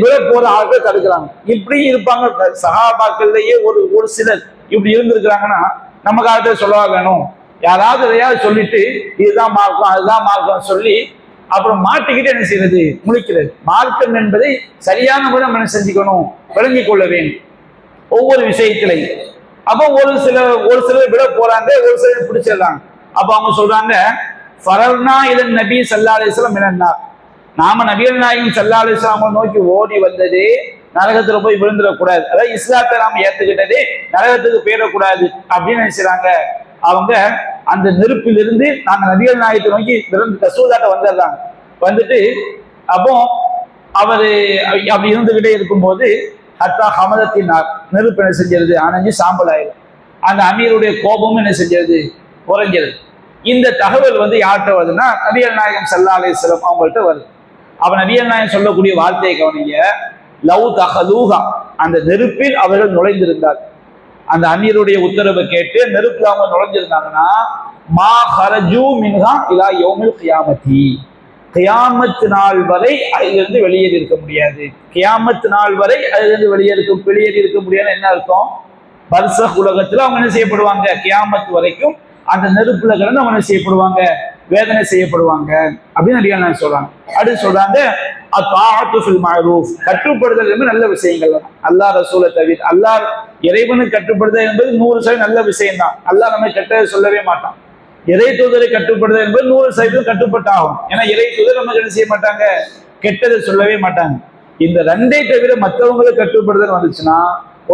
A: விழ போற ஆட்கள் தடுக்கிறாங்க. இப்படி இருப்பாங்க சஹாபாக்கள்லயே ஒரு சிலர் இப்படி இருந்திருக்கிறாங்கன்னா நம்ம காலத்துல சொல்லவா வேணும்? யாராவது எதையாவது சொல்லிட்டு இதுதான் மார்க்கம் அதுதான் மார்க்கம் சொல்லி அப்புறம் மாட்டிக்கிட்டு என்ன செய்யறது, முழிக்கிறது. மார்க்கம் என்பதை சரியான முறை நம்ம செஞ்சுக்கணும், விளங்கிக் கொள்ள வேண்டும் ஒவ்வொரு விஷயத்திலையும். அப்போ ஒரு சிலர் விட போறாங்க, ஒரு சிலர் பிடிச்சிடறாங்க. அப்ப அவங்க சொல்றாங்க, ஃபரர்னா இதன் நபி ஸல்லல்லாஹு அலைஹி வஸல்லம் மினன்னார். நாம நபிகள் நாயகம் ஸல்லல்லாஹு அலைஹி வஸல்லம் நோக்கி ஓடி வந்தது நரகத்துல போய் விழுந்துடக்கூடாது, அதாவது இஸ்லாத்தை நாம ஏத்துக்கிட்டது நரகத்துக்கு போயிடக்கூடாது அப்படின்னு நினைச்சாங்க. அவங்க அந்த நெருப்பிலிருந்து நாங்க நபிகள் நாயகத்தை நோக்கி ரசூலுல்லாஹ்ட்ட வந்துடுறாங்க. வந்துட்டு அப்போ அவரு அப்படி இருந்துகிட்டே இருக்கும்போது ஹத்தா ஹமதத்தினார், நெருப்பு என்ன செஞ்சிருது, அணைஞ்சு சாம்பல் ஆயிடும். அந்த அமீருடைய கோபமும் என்ன செஞ்சது, குறைஞ்சது. இந்த தகவல் யார்கிட்ட வருதுன்னா நபிகள் நாயகம் ஸல்லல்லாஹு அலைஹி வஸல்லம் அவங்கள்ட்ட வருது. அப்ப நபிகள் நாயகம் சொல்லக்கூடிய வார்த்தையை கவனிங்க, லவ் தஹலூஹா, அந்த நெருப்பில் அவர்கள் நுழைந்திருந்தார். அந்த அமீருடைய உத்தரவை கேட்டு நெருப்பில் அவங்க நுழைஞ்சிருந்தாங்கன்னா மா ஹரஜூ மின்ஹா இலா யௌமில் கியாமத்தி, கியாமத்து நாள் வரை அதிலிருந்து வெளியேறி இருக்க முடியாது. கியாமத்து நாள் வரை அதிலிருந்து வெளியேறி இருக்க முடியாது. என்ன அர்த்தம்? பர்சக் உலகத்துல அவங்க என்ன செய்யப்படுவாங்க, கியாமத்து வரைக்கும் அந்த நெருப்புல கிடந்து அவங்க என்ன செய்யப்படுவாங்க, வேதனை செய்யப்படுவாங்க அப்படின்னு நபிகள் நாயகம் சொல்றாங்க. அடுத்து சொல்றாங்க அத்தாஅத்து ஃபில் மஅரூஃப், கட்டுப்படுதல் என்பது நல்ல விஷயங்கள் தான். அல்லாஹ் ரசூலை தவிர அல்லாஹ் இறைவனுக்கு கட்டுப்படுதல் என்பது 100% நல்ல விஷயம் தான். அல்லாஹ் நம்ம கெட்டதை சொல்லவே மாட்டான். இறை தூதரை கட்டுப்படுதல் என்பது 100% கட்டுப்பட்டாகும். ஏன்னா இறை தூதர் நமக்கு என்ன செய்ய மாட்டாங்க, கெட்டதை சொல்லவே மாட்டாங்க. இந்த ரெண்டை தவிர மற்றவங்களுக்கு கட்டுப்படுதல் வந்துச்சுன்னா,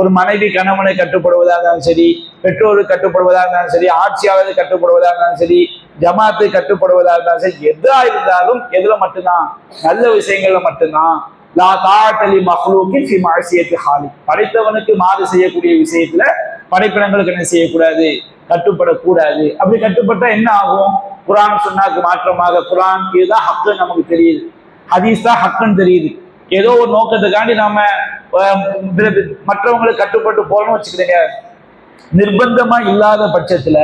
A: ஒரு மனைவி கணவனை கட்டுப்படுவதாக இருந்தாலும் சரி, பெற்றோருக்கு கட்டுப்படுவதாக இருந்தாலும் சரி, ஆட்சியாளருக்கு கட்டுப்படுவதாக இருந்தாலும் சரி, ஜமாத்து கட்டுப்படுவதாக இருந்தாலும் சரி, எதா இருந்தாலும் எதுல மட்டும்தான், நல்ல விஷயங்கள்ல மட்டும்தான். லா தாஅத்தலி மக்லூக்கின் ஃபி மஅசியத்தி ஹாலிக், படைத்தவனுக்கு மாறு செய்யக்கூடிய விஷயத்துல படைப்பினங்களுக்கு என்ன செய்யக்கூடாது, கட்டுப்படக்கூடாது. அப்படி கட்டுப்பட்டா என்ன ஆகும்? குர்ஆன் சுன்னாக்கு மாற்றமாக குர்ஆன் இதுதான் ஹக்குன்னு நமக்கு தெரியுது, ஹதீஸ் தான் ஹக்குன்னு தெரியுது. ஏதோ ஒரு நோக்கத்துக்காண்டி நாம மற்றவங்களுக்கு கட்டுப்பட்டு போறோம்னு வச்சுக்கிறீங்க, நிர்பந்தமா இல்லாத பட்சத்துல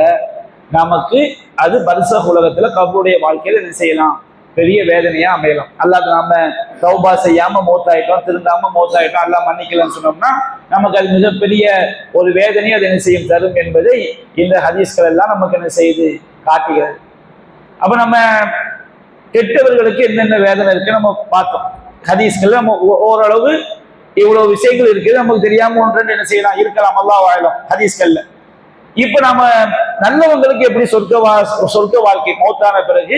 A: நமக்கு அது பர்சக் உலகத்துல கபருடைய வாழ்க்கையில என்ன செய்யலாம், பெரிய வேதனையா அமையலாம். அல்லாஹ் நாம தௌபா செய்யாம மௌத்தாயிட்டோம், திருந்தாம மௌத்தாயிட்டோம், அல்லாஹ் மன்னிக்கலன்னு சொன்னோம்னா நமக்கு அது மிகப்பெரிய ஒரு வேதனையை அது என்ன செய்யும், தரும் என்பதை இந்த ஹதீஸ்கள் எல்லாம் நமக்கு என்ன செய்து காட்டுகிறது. அப்ப நம்ம கெட்டவர்களுக்கு என்னென்ன வேதனை இருக்கு நம்ம பார்த்தோம். ஹதீஸ்கள் நம்ம ஓரளவு இவ்வளவு விஷயங்கள் இருக்குது, நமக்கு தெரியாம ஒன்று என்ன செய்யலாம், இருக்கலாம், அல்லாஹ் வாழலாம் ஹதீஸ்கள்ல. இப்ப நம்ம நல்லவங்களுக்கு எப்படி சொர்க்க வாழ்க்கை மௌத்தான பிறகு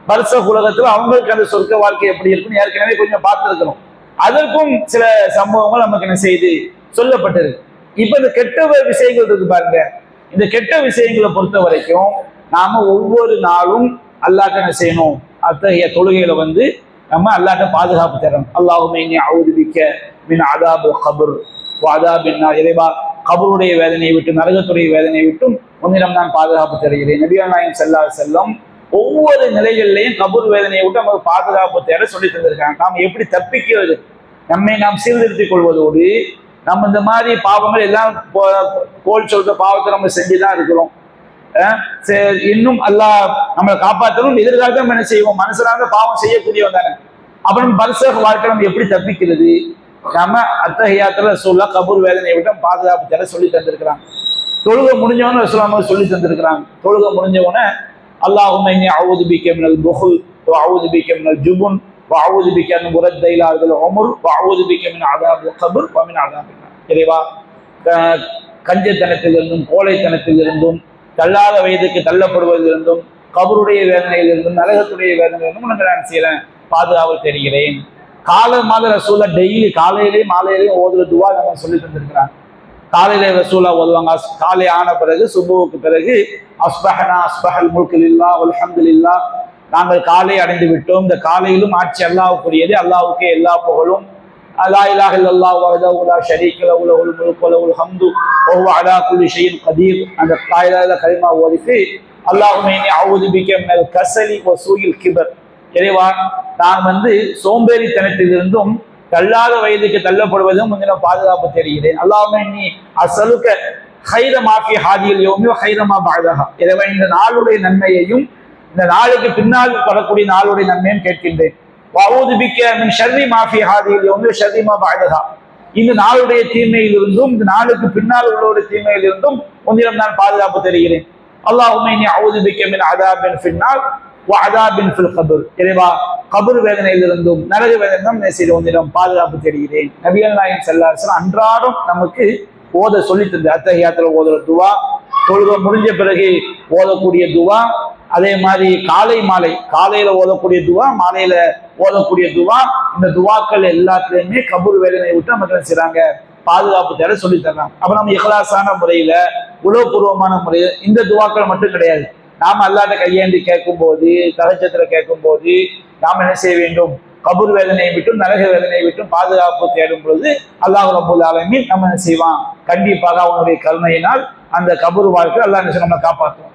A: பர்சக் உலகத்துல அவங்களுக்கு அந்த சொர்க்க வாழ்க்கை எப்படி இருக்குன்னு ஏற்கனவே கொஞ்சம் பார்த்துருக்கணும். அதற்கும் சில சம்பவங்கள் நமக்கு என்ன செய்து சொல்லப்பட்டிருக்கு. இப்ப இந்த கெட்ட விஷயங்கள் இருக்கு பாருங்க, இந்த கெட்ட விஷயங்களை பொறுத்த வரைக்கும் நாம ஒவ்வொரு நாளும் அல்லாஹ்ட்ட என்ன செய்யணும், அத்தகைய தொழுகையில நம்ம அல்லாஹ்ட்ட பாதுகாப்பு தரணும். அல்லாஹும்ம இன்னி அஊது பிக்க மின் அதாபில் கபர் வ அதாபின் நார், இறைவா கபருடைய வேதனையை விட்டு நரகத்துடைய வேதனையை விட்டும் உன்னிடம் நான் பாதுகாப்பு தருகிறேன். நபிகள் நாயகம் ஸல்லல்லாஹு அலைஹி வஸல்லம் ஒவ்வொரு நிலைகளிலையும் கபூர் வேதனையை விட்டு நமக்கு பாதுகாப்பு தேட சொல்லி தந்திருக்காங்க. நாம் எப்படி தப்பிக்கிறது, நம்மை நாம் சீர்திருத்திக் கொள்வதோடு நம்ம இந்த மாதிரி பாவங்கள் எல்லாம் கோல் சொல்ற பாவத்தை நம்ம செஞ்சுதான் இருக்கிறோம். இன்னும் அல்லாஹ் நம்மளை காப்பாற்றணும். எதிர்காலத்தை நம்ம என்ன செய்வோம், மனசனாக பாவம் செய்யக்கூடியவன் தானே. அப்புறம் பர்சக் வாழ்க்கை நம்ம எப்படி தப்பிக்கிறது, நம்ம அத்தஹியாத்துல ரசூலுல்லாஹ் கபூர் வேதனையை விட்டு பாதுகாப்பு தேட சொல்லி தந்திருக்கிறாங்க. தொழுகை முடிஞ்சவன ரசூலுல்லாஹ் சொல்லி தந்திருக்கிறாங்க. தொழுகை முடிஞ்சவன அல்லாஹும்ம இன்னி அஊது பிக்க மினல் புஹுல் வ அஊது பிக்க மினல் ஜுபுன் வ அஊது பிக்க அன் உரத்த இலா அர்தில் உம்ர் வ அஊது பிக்க மின் அஸாபில் கப்ர் வ மின் அஸாபின் நார். இறைவா கஞ்சத்தனத்திலிருந்தும் கோழைத்தனத்திலிருந்தும் தள்ளாத வயதுக்கு தள்ளப்படுவதிலிருந்தும் கபருடைய வேதனையிலிருந்தும் நரகத்துடைய வேதனையிலிருந்தும் உனக்கு நான் செய்யறேன் பாதுகாவல் தெரிகிறேன். காலை ரசூலா டெய்லி காலையிலேயும் மாலையிலேயும் ஓதுற துவா நம்ம சொல்லி தந்திருக்கிறாங்க. காலையில ரசூலா ஓதுவாங்க, காலை ஆன பிறகு சுபுவுக்கு பிறகு அஸ்பஹனா அஸ்பஹல் முல்கு லில்லாஹ் வல்ஹம்துலில்லாஹ், நாங்கள் காலை அடைந்து விட்டோம், இந்த காலையிலும் ஆட்சி அல்லாஹ்வுக்குரியது, அல்லாஹ்வுக்கே எல்லா புகழும், லா இலாஹ இல்லல்லாஹ் வஹ்தஹு லா ஷரீக லஹு லஹுல் முல்கு வ லஹுல் ஹம்து வ ஹுவ அலா குல்லி ஷைஇன் கதீர், அந்த லா இலாஹ இல்லல்லாஹ் கலிமா ஓதிட்டு அல்லாஹும்ம இன்னி அஊது பிக்க மினல் கஸலி வ சூஇல் கிபர், இறைவா நான் சோம்பேறித்தனத்திலிருந்தும் தள்ளாத வயதுக்கு தள்ளப்படுவதும் கொஞ்சம் பாதுகாப்பு தெரிகிறேன். அல்லாஹும்ம இன்னி அஸ்அலுக கைர மா ஃபீ ஹாதில் யௌமி வ கைர மா பஅதஹா, இறைவா இந்த நாளுடைய நன்மையையும் இந்த நாளுக்கு பின்னால் வரக்கூடிய நாளுடைய நன்மையும் கேட்கின்றேன். வ அஊது பிக்க மின் ஷர்ரி மா ஃபீ ஹாதில் யௌமி வ ஷர்ரி மா பஅதஹா, இந்த நாளுடைய தீமையிலிருந்தும் இந்த நாளுக்கு பின்னால் உள்ளோட தீமையிலிருந்தும் உன்னிடம் நான் பாதுகாப்பு தெரிகிறேன். அல்லாஹும்ம இன்னி அஊது பிக்க மின் அஸாபின் ஃபின்னார் வ அஸாபின் ஃபில் கப்ர், இறைவா கபர் வேதனையிலிருந்தும் நரக வேதனையிலும் உன்னிடம் பாதுகாப்பு தெரிகிறேன். நபிகள் நாயகம் ஸல்லல்லாஹு அலைஹி வஸல்லம் அன்றாடம் நமக்கு ஓத சொல்லி தந்து அத்தஹியாத்துல ஓதுற துவா, தொழுகை முடிஞ்ச பிறகு ஓதக்கூடிய துவா, அதே மாதிரி காலை மாலை, காலையில ஓதக்கூடிய துவா, மாலையில ஓதக்கூடிய துவா, இந்த துவாக்கள் எல்லாத்துலயுமே கபூர் வேதனை விட்டு நம்ம என்ன செய்றாங்க, பாதுகாப்பு தேட சொல்லி தர்றாங்க. அப்ப நம்ம இஹ்லாஸான முறையில, உளவுபூர்வமான முறையில் இந்த துவாக்கள் மட்டும் கிடையாது, நாம அல்லாஹ்ட்ட கையேந்தி கேட்கும் போது, தஹஜ்ஜுத்ல கேட்கும் போது நாம் என்ன செய்ய வேண்டும், கபூர் வேதனையை விட்டும் நரக வேதனையை விட்டும் பாதுகாப்பு தேடும் பொழுது அல்லாஹ் ரப்பல் ஆலமீன் நம்ம என்ன செய்வான், கண்டிப்பாக அவனுடைய கருணையினால் அந்த கபூர் வாழ்க்கை அல்லாஹ் என்ன செய்ய, நம்ம காப்பாற்றுவோம்.